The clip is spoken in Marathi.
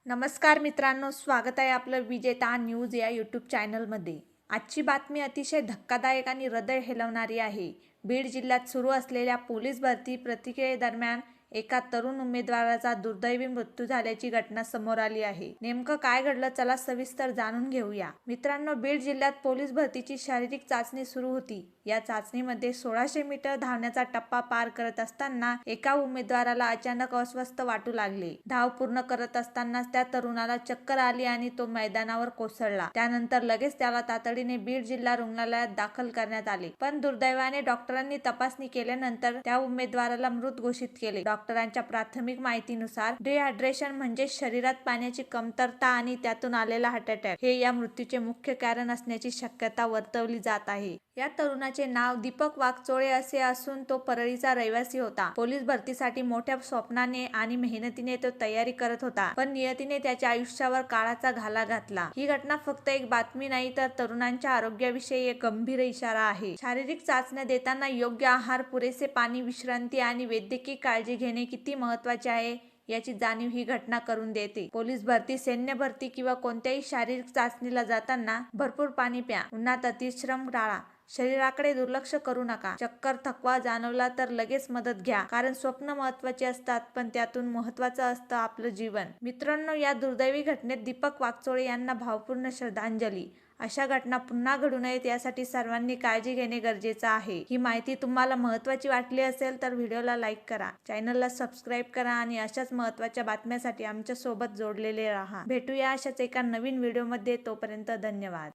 नमस्कार मित्रांनो, स्वागत आहे आपलं विजेता न्यूज या यूट्यूब चॅनलमध्ये। आजची बातमी अतिशय धक्कादायक आणि हृदय हेलवणारी आहे। बीड जिल्ह्यात सुरू असलेल्या पोलीस भरती प्रक्रियेदरम्यान एका तरुण उमेदवाराचा दुर्दैवी मृत्यू झाल्याची घटना समोर आली आहे। नेमकं काय घडलं, चला सविस्तर जाणून घेऊया। मित्रांनो, बीड जिल्ह्यात पोलीस भरतीची शारीरिक चाचणी सुरू होती। या चाचणीमध्ये 1600 मीटर धावण्याचा टप्पा पार करत असताना एका उमेदवाराला अचानक अस्वस्थ वाटू लागले। धाव पूर्ण करत असतानाच त्या तरुणाला चक्कर आली आणि तो मैदानावर कोसळला। त्यानंतर लगेच त्याला तातडीने बीड जिल्हा रुग्णालयात दाखल करण्यात आले, पण दुर्दैवाने डॉक्टरांनी तपासणी केल्यानंतर त्या उमेदवाराला मृत घोषित केले। डॉक्टरांच्या प्राथमिक माहितीनुसार डिहायड्रेशन म्हणजे शरीरात पाण्याची कमतरता आणि त्यातून आलेला हार्ट अटॅक हे या मृत्यूचे मुख्य कारण असण्याची शक्यता वर्तवली जात आहे। या तरुणाचे नाव दीपक वाघचोळे असे असून तो परळीचा रहिवासी होता। पोलीस भरतीसाठी मोठ्या स्वप्नाने आणि मेहनतीने तो तयारी करत होता, पण नियतीने त्याच्या आयुष्यावर काळाचा घाला घातला। ही घटना फक्त एक बातमी नाही, तर तरुणांच्या आरोग्याविषयी एक गंभीर इशारा आहे। शारीरिक चाचण्या देताना योग्य आहार, पुरेसे पाणी, विश्रांती आणि वैद्यकीय काळजी घेणे किती महत्त्वाचे आहे याची जाणीव ही घटना करून देते। पोलीस भरती, सैन्य भरती किंवा कोणत्याही शारीरिक चाचणीला जाताना भरपूर पाणी प्या, उन्हात अतिश्रम टाळा, शरीराकडे दुर्लक्ष करू नका। चक्कर, थकवा जाणवला तर लगेच मदत घ्या, कारण स्वप्न महत्त्वाचे असतात, पण त्यातून महत्त्वाचं असतं आपलं जीवन। मित्रांनो, या दुर्दैवी घटनेत दीपक वाघचोळे यांना भावपूर्ण श्रद्धांजली। अशा घटना पुन्हा घडू नयेत यासाठी सर्वांनी काळजी घेणे गरजेचं आहे। ही माहिती तुम्हाला महत्त्वाची वाटली असेल तर व्हिडिओला लाईक करा, चॅनलला सबस्क्राईब करा आणि अशाच महत्त्वाच्या बातम्यांसाठी आमच्या सोबत जोडलेले राहा। भेटूया अशाच एका नवीन व्हिडिओमध्ये, तोपर्यंत धन्यवाद।